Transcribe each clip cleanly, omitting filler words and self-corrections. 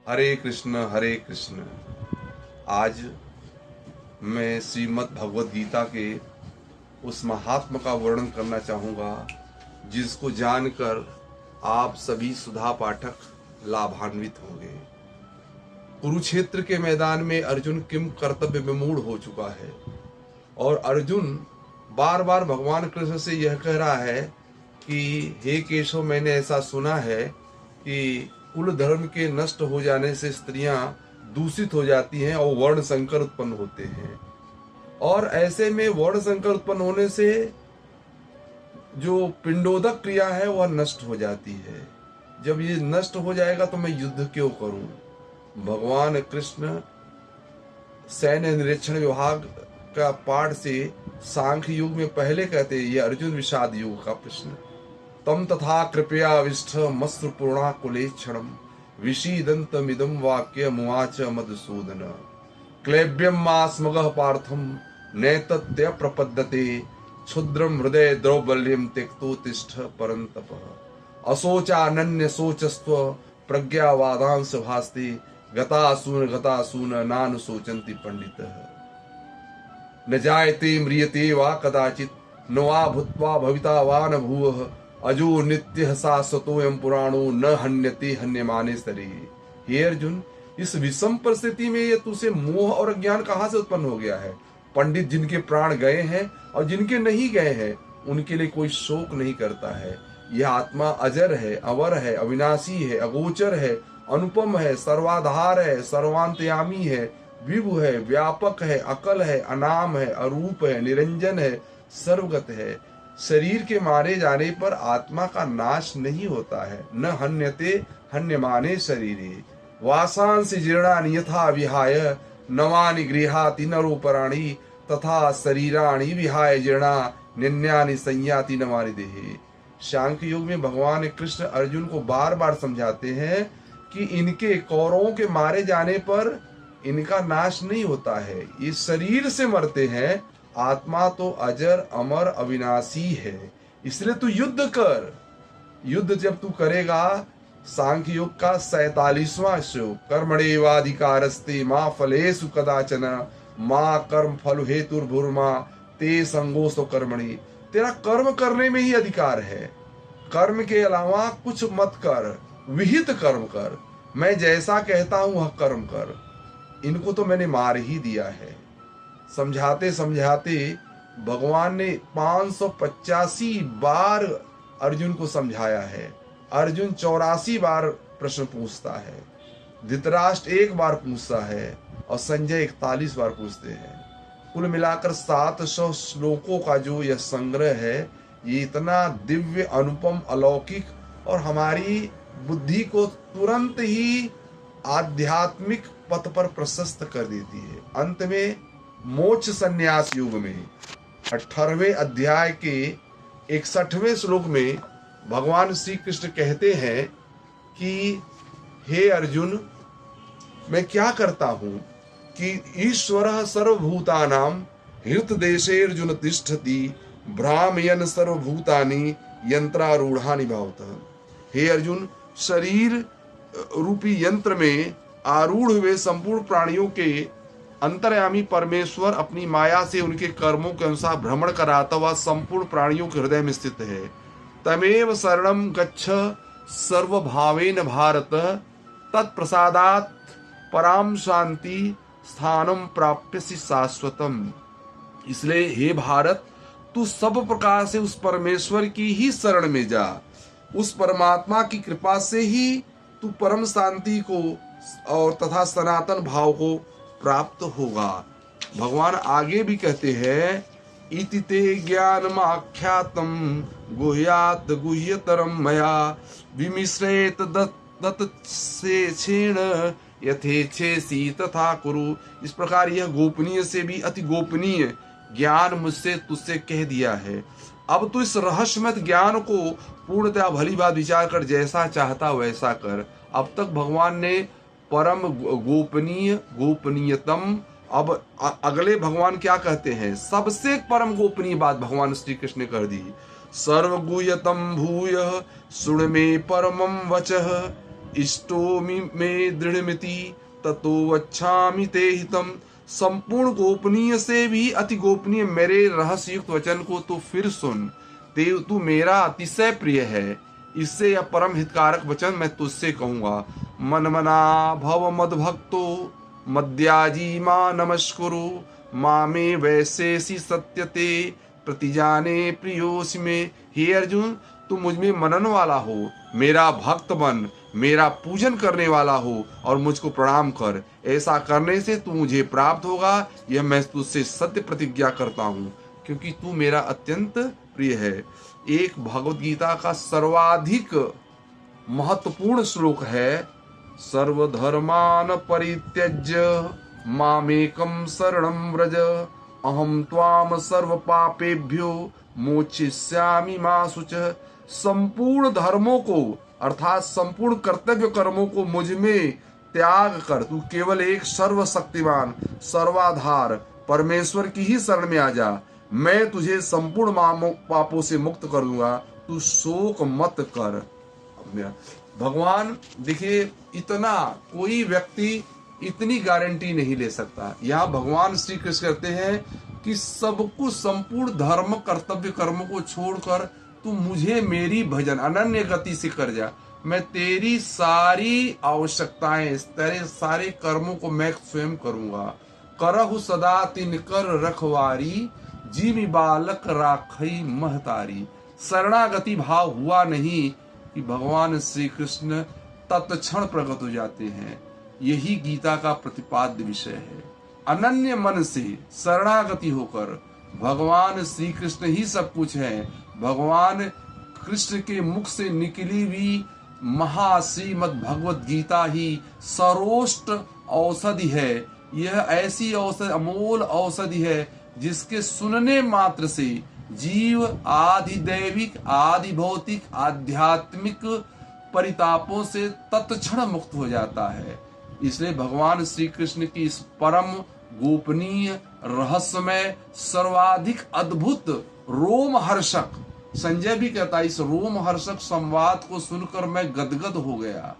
हरे कृष्ण। आज मैं श्रीमद् भगवद गीता के उस महात्म का वर्णन करना चाहूँगा जिसको जानकर आप सभी सुधा पाठक लाभान्वित होंगे। कुरुक्षेत्र के मैदान में अर्जुन किम कर्तव्य विमूढ़ हो चुका है और अर्जुन बार बार भगवान कृष्ण से यह कह रहा है कि हे केशव, मैंने ऐसा सुना है कि कुल धर्म के नष्ट हो जाने से स्त्रियां दूषित हो जाती हैं और वर्ण संकर उत्पन्न होते हैं, और ऐसे में वर्ण संकर उत्पन्न होने से जो पिंडोदक क्रिया है वह नष्ट हो जाती है। जब ये नष्ट हो जाएगा तो मैं युद्ध क्यों करूं? भगवान कृष्ण सैन्य निरीक्षण विभाग का पाठ से सांख्य युग में पहले कहते हैं, ये अर्जुन विषाद युग का प्रश्न। तम तथा कृपया विष्ठ मस्त्र पूर्णा कुले क्षणम विषीदंतमिदं वाक्य मुआच मधुसूदन क्लैब्यम मास्मगः पार्थम नैतत्य प्रपद्यते क्षुद्रम हृदय द्रौबल्यम त्यक्तो तिष्ठ परंतप अशोचानन्य शोचस्व प्रज्ञावादांश भास्ते गतासून नानुशोचन्ति पंडितः न जायते म्रियते वा कदाचित न वा भूत्वा भविता वा न भूवः अजो नित्य शाश्वतोऽयं पुराणो न हन्यते हन्यमाने शरीरे। हे अर्जुन, इस विषम परिस्थिति में ये तुझसे मोह और अज्ञान कहाँ से उत्पन्न हो गया है? पंडित जिनके प्राण गए हैं और जिनके नहीं गए हैं उनके लिए कोई शोक नहीं करता है। यह आत्मा अजर है, अवर है, अविनाशी है, अगोचर है, अनुपम है, सर्वाधार है, सर्वांतयामी है, विभु है, व्यापक है, अकल है, अनाम है, अरूप है, निरंजन है, सर्वगत है। शरीर के मारे जाने पर आत्मा का नाश नहीं होता है। न हन्यते हन्यमाने शरीरे वासांसि जीर्णानि यथा विहाय नवानि गृहाति नरोपराणि तथा शरीराणि विहाय जीर्णा निन्यानि संयाति नवानि देहे। सांख्य युग में भगवान कृष्ण अर्जुन को बार बार समझाते हैं कि इनके कौरवों के मारे जाने पर इनका नाश नहीं होता है, ये शरीर से मरते हैं। आत्मा तो अजर अमर अविनाशी है, इसलिए तू युद्ध कर। युद्ध जब तू करेगा, सांख्य योग का 47वां श्लोक, कर्मणेवाधिकारस्ते मां फलेषु कदाचन मां कर्म फल हेतुर्भुर्मा ते संगोस्तो कर्मणि। तेरा कर्म करने में ही अधिकार है, कर्म के अलावा कुछ मत कर, विहित कर्म कर। मैं जैसा कहता हूं वह कर्म कर। इनको तो मैंने मार ही दिया है। समझाते समझाते भगवान ने 585 बार अर्जुन को समझाया है। अर्जुन 84 बार प्रश्न पूछता है, धृतराष्ट्र 1 बार पूछता है और संजय 41 बार पूछते हैं। कुल मिलाकर 700 श्लोकों का जो यह संग्रह है, ये इतना दिव्य, अनुपम, अलौकिक और हमारी बुद्धि को तुरंत ही आध्यात्मिक पथ पर प्रशस्त कर देती है। अंत में मोक्ष संन्यास युग में 18वें अध्याय के 61वें श्लोक में भगवान श्री कृष्ण कहते हैं कि हे अर्जुन, मैं क्या करता हूं कि ईश्वरः सर्वभूतानां हृतदेशे अर्जुन तिष्ठति भ्रामयन् सर्वभूतानि यंत्रारूढ़ानि भवतः। हे अर्जुन, शरीर रूपी यंत्र में आरूढ़ हुए संपूर्ण प्राणियों के अंतर्यामी परमेश्वर अपनी माया से उनके कर्मों के अनुसार भ्रमण कराता हुआ संपूर्ण प्राणियों के हृदय में स्थित है। तमेव शरणं गच्छ सर्वभावेन भारत तत्प्रसादात् पराम शांति स्थानम प्राप्यसि शाश्वतम। इसलिए हे भारत, तू सब प्रकार से उस परमेश्वर की ही शरण में जा। उस परमात्मा की कृपा से ही तू परम शांति को और तथा सनातन भाव को प्राप्त होगा। भगवान आगे भी कहते हैं, इति ते ज्ञानमाख्यातं गुह्यात् गुह्यतरं मया विमिश्रेत दत्तसेन यथेच्छेसि तथा कुरु। इस प्रकार यह गोपनीय से भी अति गोपनीय ज्ञान मुझसे तुझसे कह दिया है। अब तो इस रहस्यमय ज्ञान को पूर्णतः भली बात विचार कर जैसा चाहता वैसा कर। अब तक भगवान ने परम गोपनीय, गोपनीयतम, अब अगले भगवान क्या कहते हैं? सबसे परम गोपनीय बात भगवान श्री कृष्ण ने कर दी। सर्वगुह्यतम भूय सुण में परमम वचः इष्टोमि मे दृढ़मिति ततो वच्छामि ते हितम। संपूर्ण गोपनीय से भी अति गोपनीय मेरे रहस्य युक्त वचन को तो फिर सुन। तू मेरा अतिशय प्रिय है, इससे यह परम हितकारक वचन मैं तुझसे कहूंगा। मन मना भव मद भक्तो मद्याजी मां नमस्कुरु। मामे वैसेसी सत्यते प्रतिजाने प्रियोसि में। हे अर्जुन, तू मुझ में मनन वाला हो, मेरा भक्त बन, मेरा पूजन करने वाला हो और मुझको प्रणाम कर। ऐसा करने से तू मुझे प्राप्त होगा, यह मैं तुझसे सत्य प्रतिज्ञा करता हूँ, क्योंकि तू मेरा अत्यंत प्रिय है। एक भगवत गीता का सर्वाधिक महत्वपूर्ण श्लोक है, सर्वधर्मान परित्यज्य मामेकं शरणं व्रज अहम त्वाम सर्व पापेभ्यो मोक्षयिष्यामि मा शुचः। संपूर्ण धर्मों को अर्थात संपूर्ण कर्तव्य कर्मों को मुझ में त्याग कर तू केवल एक सर्वशक्तिमान सर्वाधार परमेश्वर की ही शरण में आ जा। मैं तुझे संपूर्ण पापों से मुक्त कर दूंगा, तू शोक मत कर। भगवान देखिए, इतना कोई व्यक्ति इतनी गारंटी नहीं ले सकता। यहाँ भगवान श्री कृष्ण कहते हैं कि सबको संपूर्ण धर्म कर्तव्य कर्मों को छोड़कर तू मुझे मेरी भजन अनन्य गति से कर जा। मैं तेरी सारी आवश्यकताएं, तेरे सारे कर्मों को मैं स्वयं करूंगा। करहु सदा तिनकर रखवारी, जीवी बालक राखई महतारी। शरणागति भाव हुआ नहीं कि भगवान श्री कृष्ण तत्क्षण प्रकट हो जाते हैं। यही गीता का प्रतिपाद्य विषय है। अनन्य मन से शरणागति होकर भगवान श्री कृष्ण ही सब कुछ है। भगवान कृष्ण के मुख से निकली हुई महाश्रीमद् भगवत गीता ही सर्वोष्ट औषधि है। यह ऐसी औषधि, अमोल औषधि है, जिसके सुनने मात्र से जीव आदि दैविक आदि भौतिक आध्यात्मिक परितापों से तत्क्षण मुक्त हो जाता है। इसलिए भगवान श्री कृष्ण की इस परम गोपनीय रहस्यमय सर्वाधिक अद्भुत रोमहर्षक, संजय भी कहता है, इस रोमहर्षक संवाद को सुनकर मैं गदगद हो गया।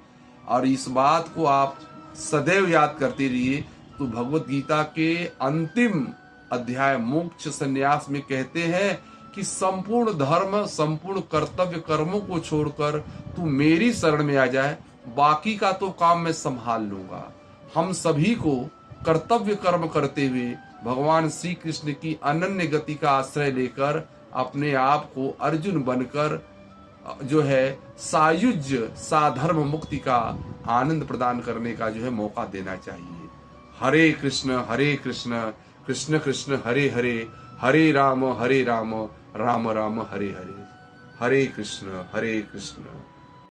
और इस बात को आप सदैव याद करते रहिए। तो भगवत गीता के अंतिम अध्याय मोक्ष संन्यास में कहते हैं कि संपूर्ण धर्म संपूर्ण कर्तव्य कर्मों को छोड़कर तू मेरी शरण में आ जाए, बाकी का तो काम मैं संभाल लूंगा। हम सभी को कर्तव्य कर्म करते हुए भगवान श्री कृष्ण की अनन्य गति का आश्रय लेकर अपने आप को अर्जुन बनकर जो है सायुज्य साधर्म मुक्ति का आनंद प्रदान करने का जो है मौका देना चाहिए। हरे कृष्ण कृष्ण कृष्ण हरे हरे, हरे राम राम राम हरे हरे। हरे कृष्ण।